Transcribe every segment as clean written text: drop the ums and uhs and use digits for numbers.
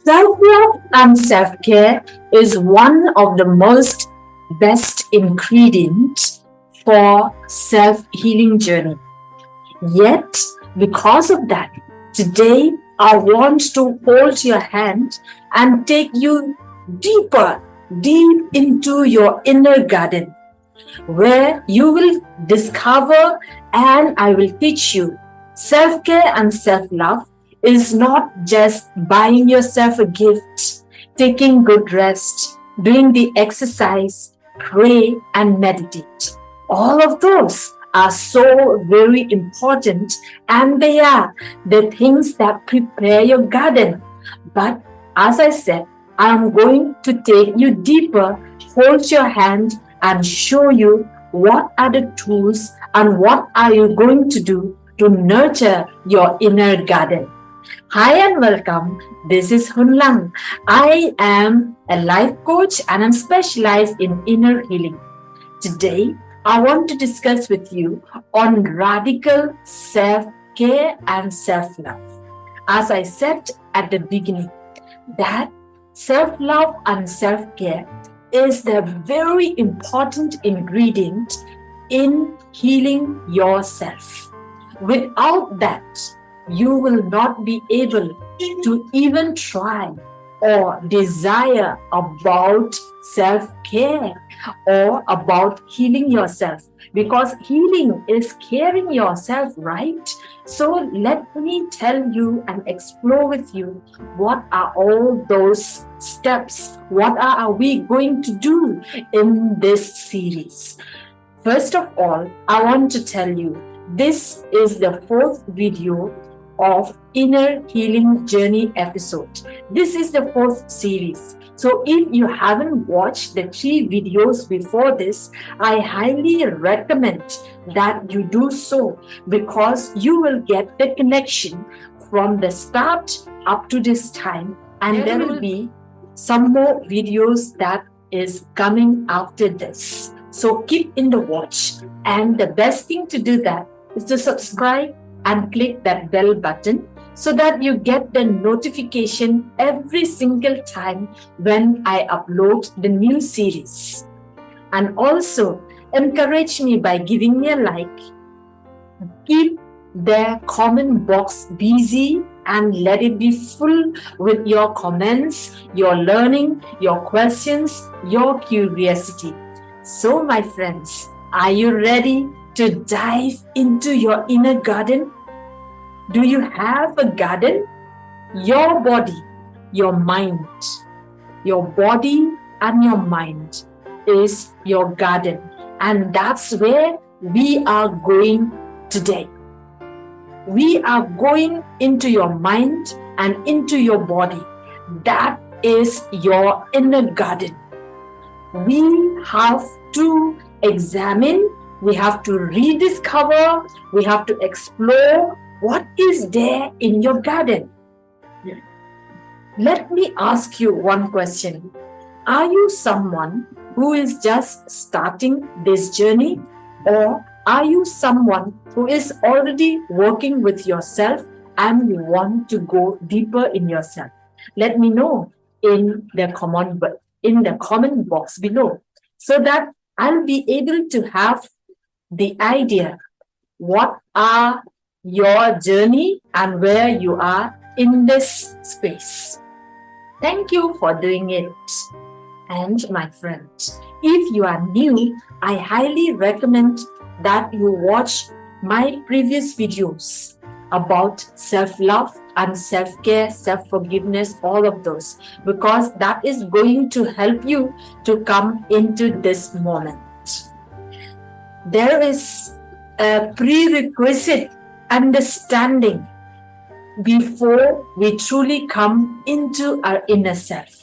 Self-love and self-care is one of the most best ingredients for self-healing journey. Yet, because of that, today I want to hold your hand and take you deeper, deep into your inner garden, where you will discover and I will teach you self-care and self-love is not just buying yourself a gift, taking good rest, doing the exercise, pray and meditate. All of those are so very important and they are the things that prepare your garden. But as I said, I'm going to take you deeper, hold your hand and show you what are the tools and what are you going to do to nurture your inner garden. Hi and welcome. This is Hun Lang. I am a life coach and I'm specialized in inner healing. Today, I want to discuss with you on radical self-care and self-love. As I said at the beginning, that self-love and self-care is the very important ingredient in healing yourself. Without that, you will not be able to even try or desire about self-care or about healing yourself, because healing is caring yourself, right? So let me tell you and explore with you what are all those steps, what are we going to do in this series. First of all, I want to tell you this is the fourth video of Inner Healing Journey episode. This is the fourth series. So if you haven't watched the 3 videos before this, I highly recommend that you do so, because you will get the connection from the start up to this time, and there will be some more videos that is coming after this. So keep in the watch, and the best thing to do that is to subscribe and click that bell button so that you get the notification every single time when I upload the new series. And also encourage me by giving me a like. Keep the comment box busy and let it be full with your comments, your learning, your questions, your curiosity. So my friends, are you ready to dive into your inner garden? Do you have a garden? Your body, your mind, your body and your mind is your garden. And that's where we are going today. We are going into your mind and into your body. That is your inner garden. We have to examine, we have to rediscover, we have to explore what is there in your garden. Let me ask you one question. Are you someone who is just starting this journey, or are you someone who is already working with yourself and you want to go deeper in yourself? Let me know in the comment box below, so that I'll be able to have the idea what are your journey and where you are in this space. Thank you for doing it. And my friends, if you are new, I highly recommend that you watch my previous videos about self-love and self-care, self-forgiveness, all of those, because that is going to help you to come into this moment. There is a prerequisite understanding before we truly come into our inner self.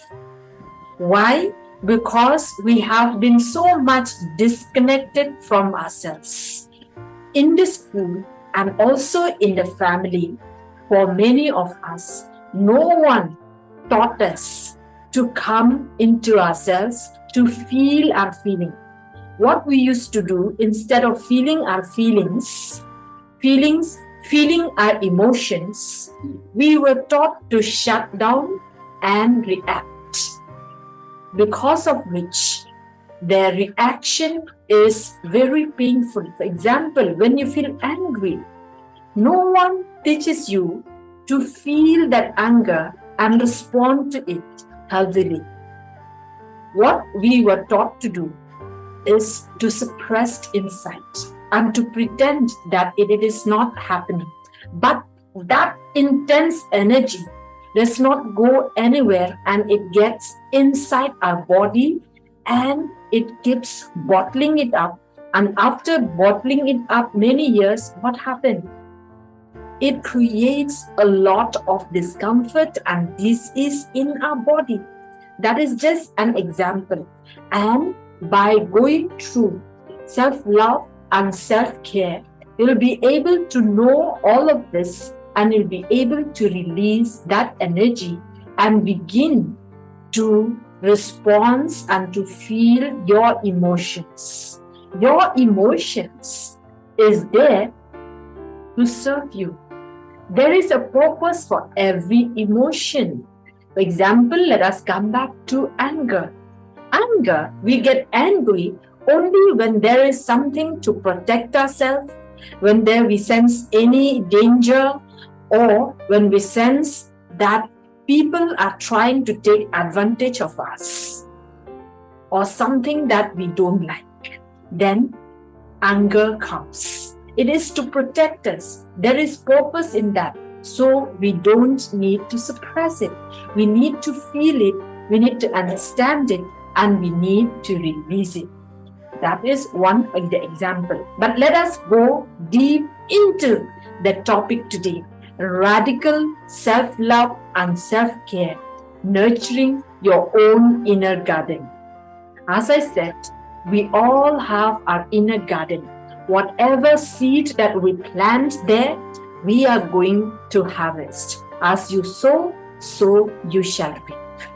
Why? Because we have been so much disconnected from ourselves. In the school and also in the family, for many of us, no one taught us to come into ourselves, to feel our feeling. What we used to do, instead of feeling our feelings, feeling our emotions, we were taught to shut down, and react, because of which their reaction is very painful. For example, when you feel angry, no one teaches you to feel that anger and respond to it healthily. What we were taught to do is to suppress inside and to pretend that it is not happening. But that intense energy does not go anywhere, and it gets inside our body and it keeps bottling it up. And after bottling it up many years, what happened? It creates a lot of discomfort and disease in our body. That is just an example. And by going through self-love and self-care, you'll be able to know all of this, and you'll be able to release that energy and begin to respond and to feel your emotions. Your emotions is there to serve you. There is a purpose for every emotion. For example, let us come back to anger. Anger, we get angry only when there is something to protect ourselves, when we sense any danger, or when we sense that people are trying to take advantage of us, or something that we don't like. Then anger comes. It is to protect us. There is purpose in that. So we don't need to suppress it. We need to feel it. We need to understand it. And we need to release it. That is one of the example. But let us go deep into the topic today. Radical self-love and self-care. Nurturing your own inner garden. As I said, we all have our inner garden. Whatever seed that we plant there, we are going to harvest. As you sow, so you shall reap.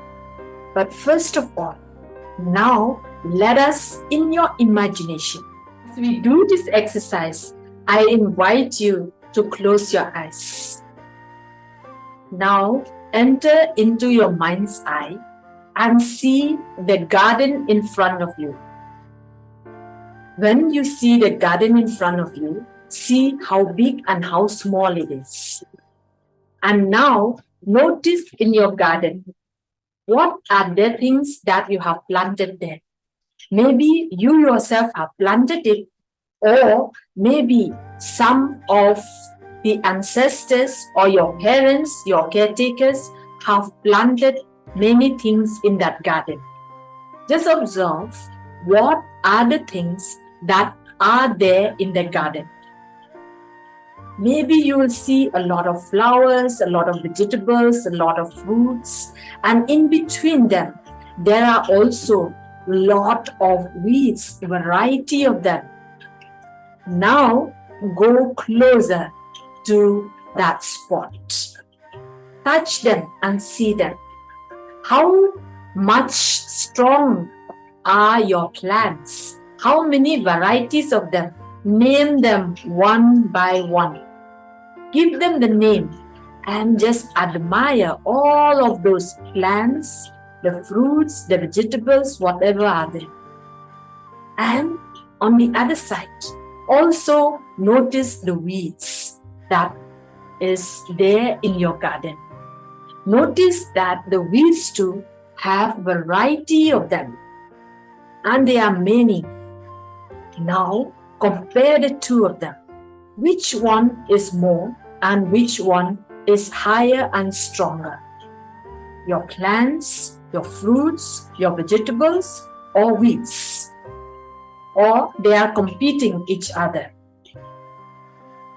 But first of all, now let us, in your imagination, as we do this exercise, I invite you to close your eyes. Now enter into your mind's eye and see the garden in front of you. When you see the garden in front of you, see how big and how small it is. And now notice in your garden, what are the things that you have planted there? Maybe you yourself have planted it, or maybe some of the ancestors or your parents, your caretakers have planted many things in that garden. Just observe what are the things that are there in the garden. Maybe you will see a lot of flowers, a lot of vegetables, a lot of fruits, and in between them, there are also a lot of weeds, variety of them. Now, go closer to that spot. Touch them and see them. How much strong are your plants? How many varieties of them? Name them one by one. Give them the name and just admire all of those plants, the fruits, the vegetables, whatever are there. And on the other side, also notice the weeds that is there in your garden. Notice that the weeds too have variety of them, and there are many. Now compare the two of them. Which one is more and which one is higher and stronger? Your plants, your fruits, your vegetables, or weeds? Or they are competing each other?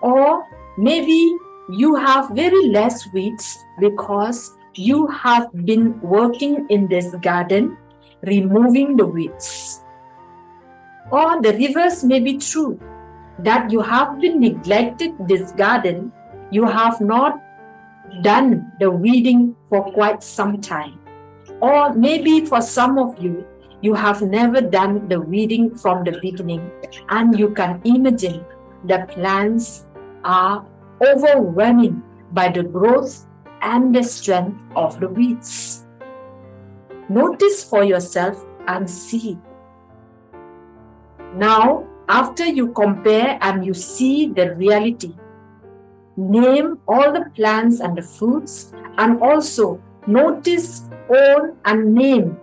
Or maybe you have very less weeds because you have been working in this garden, removing the weeds. Or the reverse may be true, that you have been neglected this garden, you have not done the weeding for quite some time. Or maybe for some of you, you have never done the weeding from the beginning, and you can imagine the plants are overwhelming by the growth and the strength of the weeds. Notice for yourself and see. Now, after you compare and you see the reality, name all the plants and the fruits, and also notice all and name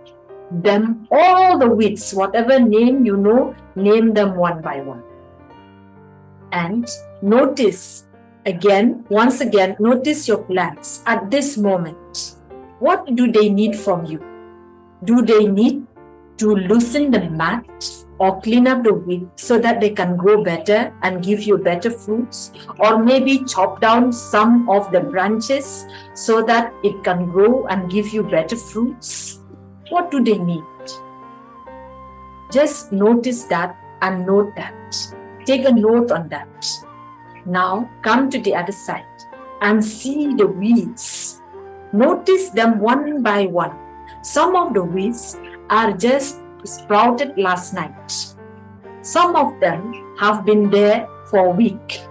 them, all the weeds, whatever name you know, name them one by one. And notice once again, notice your plants at this moment. What do they need from you? Do they need to loosen the mat or clean up the weed so that they can grow better and give you better fruits? Or maybe chop down some of the branches so that it can grow and give you better fruits? What do they need? Just notice that and note that. Take a note on that. Now come to the other side and see the weeds. Notice them one by one. Some of the weeds are just sprouted last night. Some of them have been there for a week.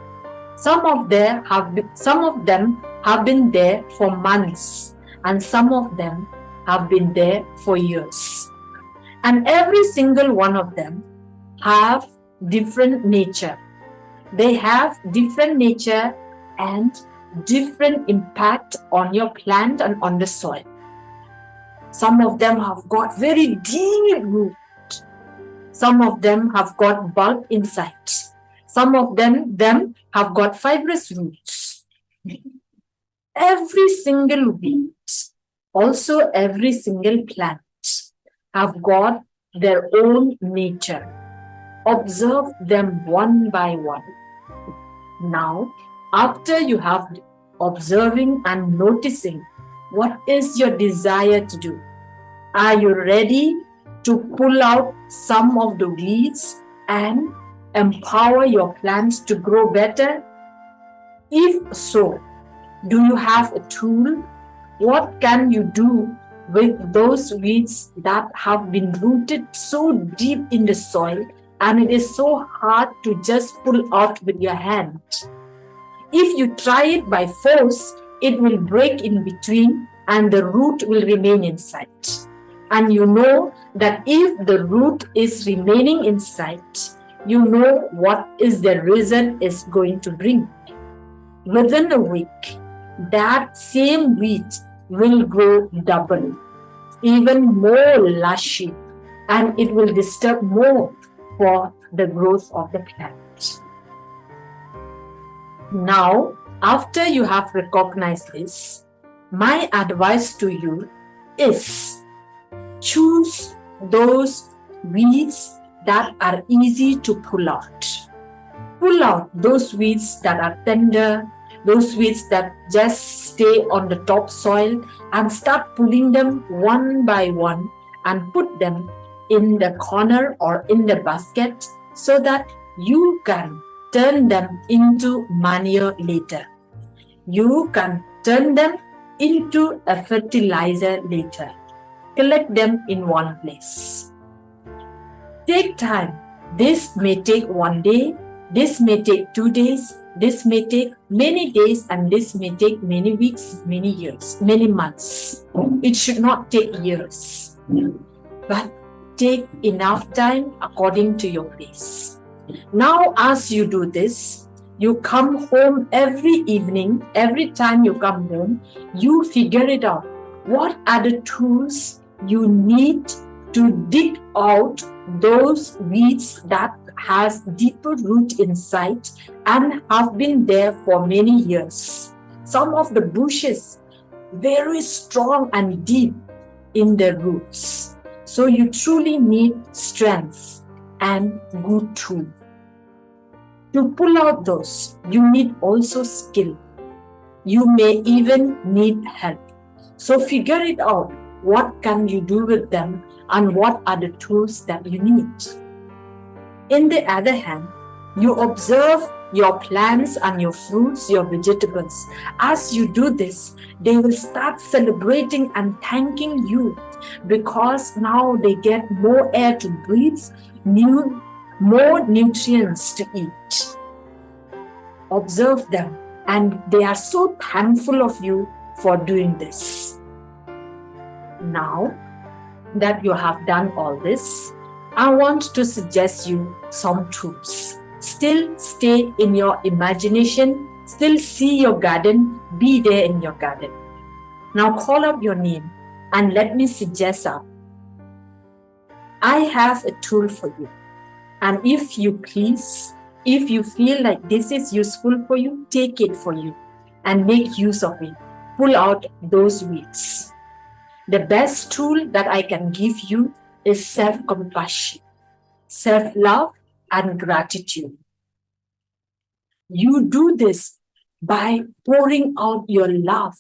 Some of them have been there for months, and some of them have been there for years. And every single one of them have different nature. They have different nature and different impact on your plant and on the soil. Some of them have got very deep root. Some of them have got bulb inside. Some of them have got fibrous roots. Every single weed, also every single plant, have got their own nature. Observe them one by one. Now, after you have observing and noticing, what is your desire to do? Are you ready to pull out some of the weeds and empower your plants to grow better? If so, do you have a tool? What can you do with those weeds that have been rooted so deep in the soil and it is so hard to just pull out with your hand? If you try it by force, it will break in between and the root will remain inside. And you know that if the root is remaining inside, you know what is the result is going to bring. Within a week, that same weed will grow double, even more lushy, and it will disturb more for the growth of the plant. Now, after you have recognized this, my advice to you is choose those weeds that are easy to pull out. Pull out those weeds that are tender, those weeds that just stay on the top soil, and start pulling them one by one and put them in the corner or in the basket so that you can turn them into manure later. You can turn them into a fertilizer later. Collect them in one place. Take time. This may take 1 day, this may take 2 days, this may take many days, and this may take many weeks, many years, many months. It should not take years, but take enough time according to your pace. Now, as you do this, you come home every evening. Every time you come home, you figure it out. What are the tools you need to dig out those weeds that has deeper root inside and have been there for many years? Some of the bushes very strong and deep in their roots. So you truly need strength and good tool. To pull out those, you need also skill. You may even need help. So figure it out. What can you do with them and what are the tools that you need? In the other hand, you observe your plants and your fruits, your vegetables. As you do this, they will start celebrating and thanking you because now they get more air to breathe, more nutrients to eat. Observe them, and they are so thankful of you for doing this. Now, that you have done all this, I want to suggest you some tools. Still stay in your imagination, still see your garden, be there in your garden. Now call out your name and let me suggest up. I have a tool for you. And if you please, if you feel like this is useful for you, take it for you and make use of it. Pull out those weeds. The best tool that I can give you is self-compassion, self-love, and gratitude. You do this by pouring out your love,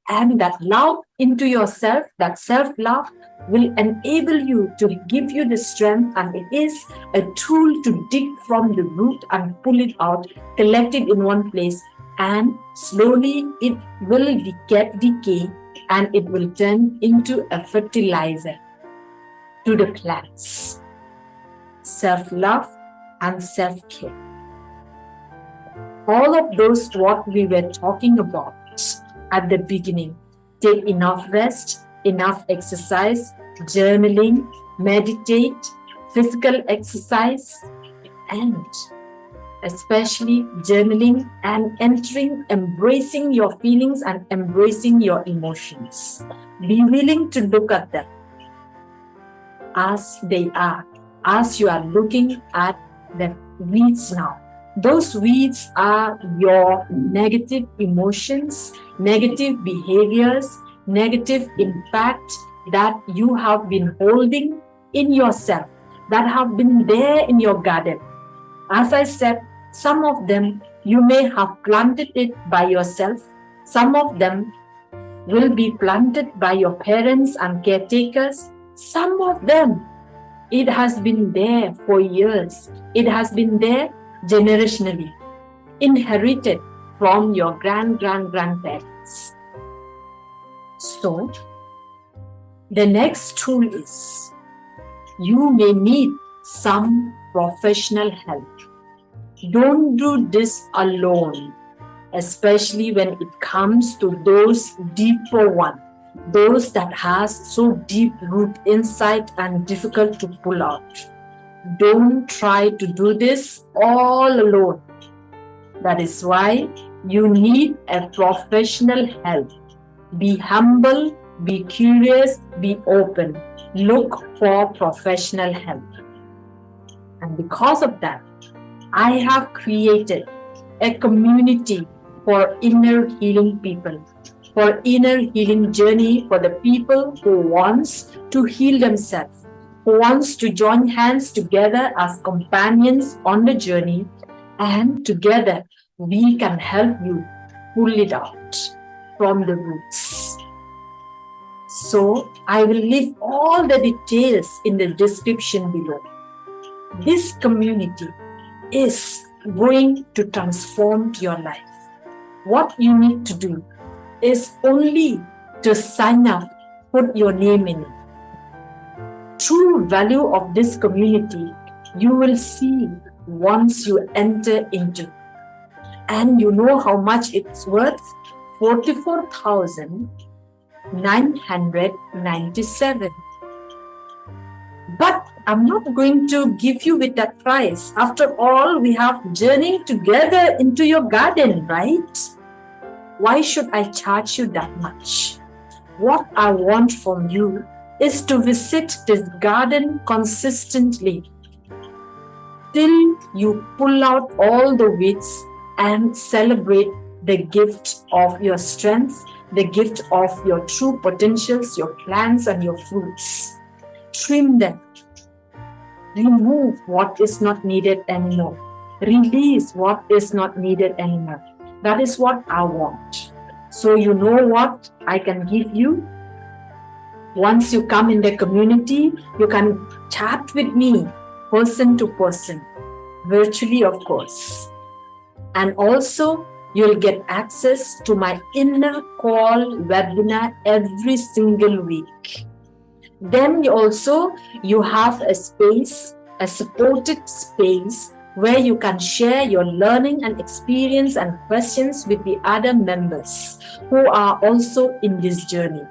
and that love into yourself, that self-love, will enable you to give you the strength, and it is a tool to dig from the root and pull it out, collect it in one place, and slowly it will get decay and it will turn into a fertilizer to the plants. Self-love and self-care. All of those what we were talking about at the beginning. Take enough rest, enough exercise, journaling, meditate, physical exercise, and especially journaling and embracing your feelings and embracing your emotions. Be willing to look at them as they are, as you are looking at the weeds now. Those weeds are your negative emotions, negative behaviors, negative impact that you have been holding in yourself, that have been there in your garden. As I said, some of them you may have planted it by yourself. Some of them will be planted by your parents and caretakers. Some of them, it has been there for years. It has been there generationally, inherited from your grandparents. So, the next tool is, you may need some professional help. Don't do this alone, especially when it comes to those deeper ones, those that has so deep root inside and difficult to pull out. Don't try to do this all alone. That is why you need a professional help. Be humble, be curious, be open. Look for professional help. And because of that, I have created a community for inner healing people, for inner healing journey for the people who wants to heal themselves, who wants to join hands together as companions on the journey, and together we can help you pull it out from the roots. So I will leave all the details in the description below. This community is going to transform your life. What you need to do is only to sign up, put your name in it. True value of this community, you will see once you enter into. And you know how much it's worth? 44,997. But I'm not going to give you with that price. After all, we have journeyed together into your garden, right? Why should I charge you that much? What I want from you is to visit this garden consistently till you pull out all the weeds and celebrate the gift of your strength, the gift of your true potentials, your plants and your fruits. Trim them. Remove what is not needed anymore. Release what is not needed anymore. That is what I want. So you know what I can give you? Once you come in the community, you can chat with me, person to person, virtually of course. And also, you'll get access to my inner call webinar every single week. Then you have a space, a supported space where you can share your learning and experience and questions with the other members who are also in this journey.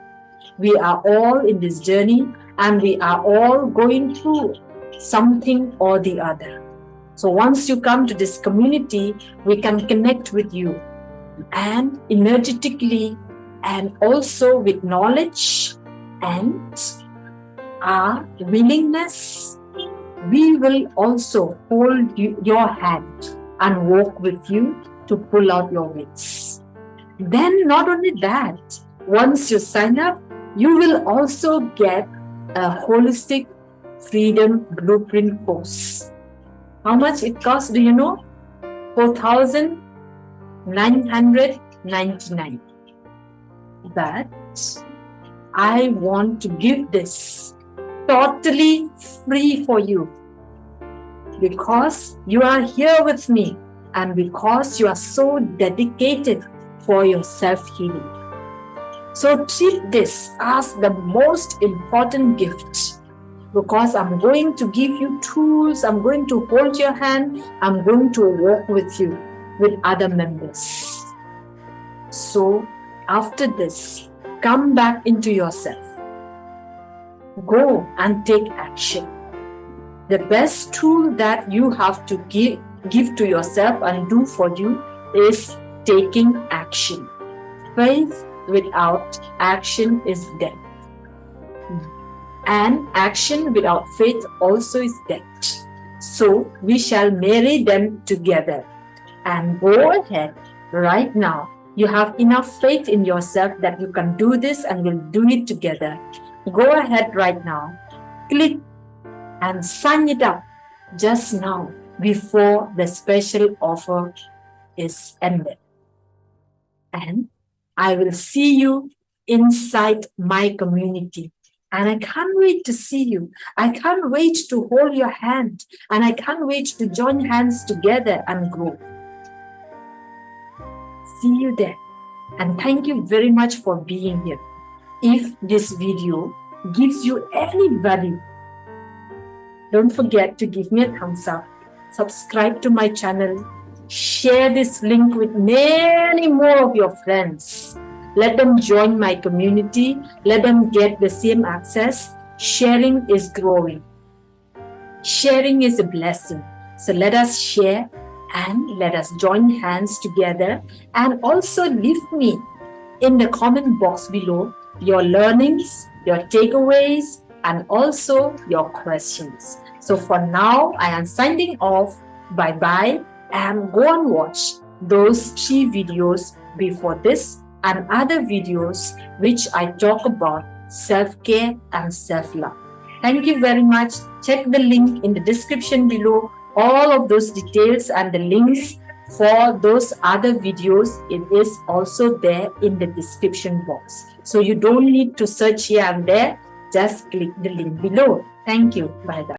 We are all in this journey, and we are all going through something or the other. So once you come to this community, we can connect with you, and energetically and also with knowledge and our willingness, we will also hold your hand and walk with you to pull out your wings. Then not only that, once you sign up, you will also get a holistic freedom blueprint course. How much it costs, do you know? 4,999. But I want to give this totally free for you, because you are here with me and because you are so dedicated for your self-healing. So treat this as the most important gift, because I'm going to give you tools, I'm going to hold your hand, I'm going to walk with you with other members. So after this, come back into yourself. Go and take action. The best tool that you have to give to yourself and do for you is taking action. Faith without action is death. And action without faith also is death. So we shall marry them together. And go ahead right now. You have enough faith in yourself that you can do this and we'll do it together. Go ahead right now. Click and sign it up just now before the special offer is ended. And I will see you inside my community. And I can't wait to see you. I can't wait to hold your hand. And I can't wait to join hands together and grow. See you there. And thank you very much for being here. If this video gives you any value, don't forget to give me a thumbs up, subscribe to my channel, share this link with many more of your friends. Let them join my community. Let them get the same access. Sharing is growing. Sharing is a blessing. So let us share and let us join hands together. And also leave me in the comment box below your learnings, your takeaways, and also your questions. So for now, I am signing off. Bye-bye, and go and watch those 3 videos before this and other videos which I talk about self-care and self-love. Thank you very much. Check the link in the description below. All of those details and the links for those other videos, it is also there in the description box. So you don't need to search here and there. Just click the link below. Thank you. Bye-bye.